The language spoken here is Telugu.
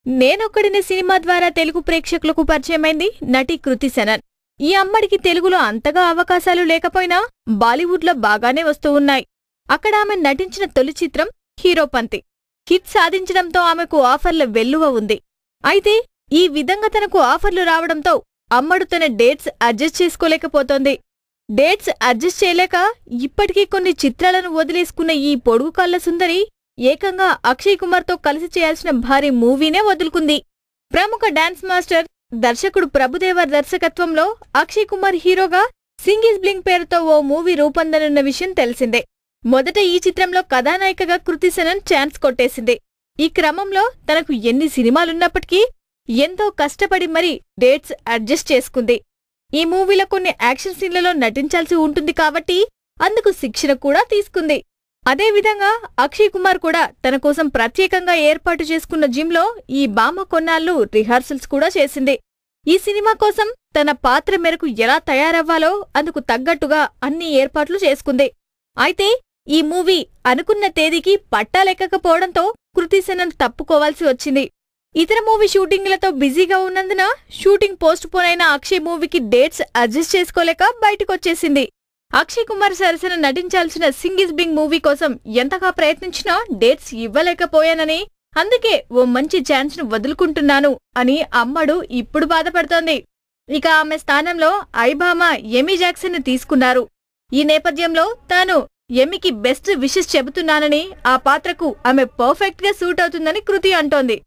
నేనొక్కడినే సినిమా ద్వారా తెలుగు ప్రేక్షకులకు పరిచయమైంది నటి కృతి సనన్. ఈ అమ్మడికి తెలుగులో అంతగా అవకాశాలు లేకపోయినా బాలీవుడ్లో బాగానే వస్తూ ఉన్నాయి. అక్కడ ఆమె నటించిన తొలి చిత్రం హీరోపంతి. హిట్ సాధించడంతో ఆమెకు ఆఫర్ల వెల్లువ ఉంది. అయితే ఈ విధంగా తనకు ఆఫర్లు రావడంతో అమ్మడు తన డేట్స్ అడ్జస్ట్ చేసుకోలేకపోతోంది. డేట్స్ అడ్జస్ట్ చేయలేక ఇప్పటికీ కొన్ని చిత్రాలను వదిలేసుకున్న ఈ పొడుగు కాళ్ల సుందరి ఏకంగా అక్షయ్ కుమార్తో కలిసి చేయాల్సిన భారీ మూవీనే వదులుకుంది. ప్రముఖ డాన్స్ మాస్టర్, దర్శకుడు ప్రభుదేవర్ దర్శకత్వంలో అక్షయ్ కుమార్ హీరోగా సింగిల్ బ్లింక్ పేరుతో ఓ మూవీ రూపొందనున్న విషయం తెలిసిందే. మొదట ఈ చిత్రంలో కథానాయికగా కృతి సనన్ ఛాన్స్ కొట్టేసింది. ఈ క్రమంలో తనకు ఎన్ని సినిమాలున్నప్పటికీ ఎంతో కష్టపడి మరీ డేట్స్ అడ్జస్ట్ చేసుకుంది. ఈ మూవీలో కొన్ని యాక్షన్ సీన్లలో నటించాల్సి ఉంటుంది కాబట్టి అందుకు శిక్షణ కూడా తీసుకుంది. అదేవిధంగా అక్షయ్ కుమార్ కూడా తన కోసం ప్రత్యేకంగా ఏర్పాటు చేసుకున్న జిమ్లో ఈ బామ్మ కొన్నాళ్లు రిహార్సల్స్ కూడా చేసింది. ఈ సినిమా కోసం తన పాత్ర మేరకు ఎలా తయారవ్వాలో అందుకు తగ్గట్టుగా అన్ని ఏర్పాట్లు చేసుకుంది. అయితే ఈ మూవీ అనుకున్న తేదీకి పట్టాలెక్కకపోవడంతో కృతి సనన్ తప్పుకోవాల్సి వచ్చింది. ఇతర మూవీ షూటింగ్లతో బిజీగా ఉన్నందున షూటింగ్ పోస్ట్ పోన్ అయిన అక్షయ్ మూవీకి డేట్స్ అడ్జస్ట్ చేసుకోలేక బయటకొచ్చేసింది. అక్షయ్ కుమార్ సరసన నటించాల్సిన సింగిల్ బ్లింక్ మూవీ కోసం ఎంతగా ప్రయత్నించినా డేట్స్ ఇవ్వలేకపోయానని, అందుకే ఓ మంచి ఛాన్స్ ను వదులుకుంటున్నాను అని అమ్మడు ఇప్పుడు బాధపడుతోంది. ఇక ఆమె స్థానంలో ఐబామా ఎమీ జాక్సన్ ను తీసుకున్నారు. ఈ నేపథ్యంలో తాను ఎమికి బెస్ట్ విషెస్ చెబుతున్నానని, ఆ పాత్రకు ఆమె పర్ఫెక్ట్ గా సూట్ అవుతుందని కృతి అంటోంది.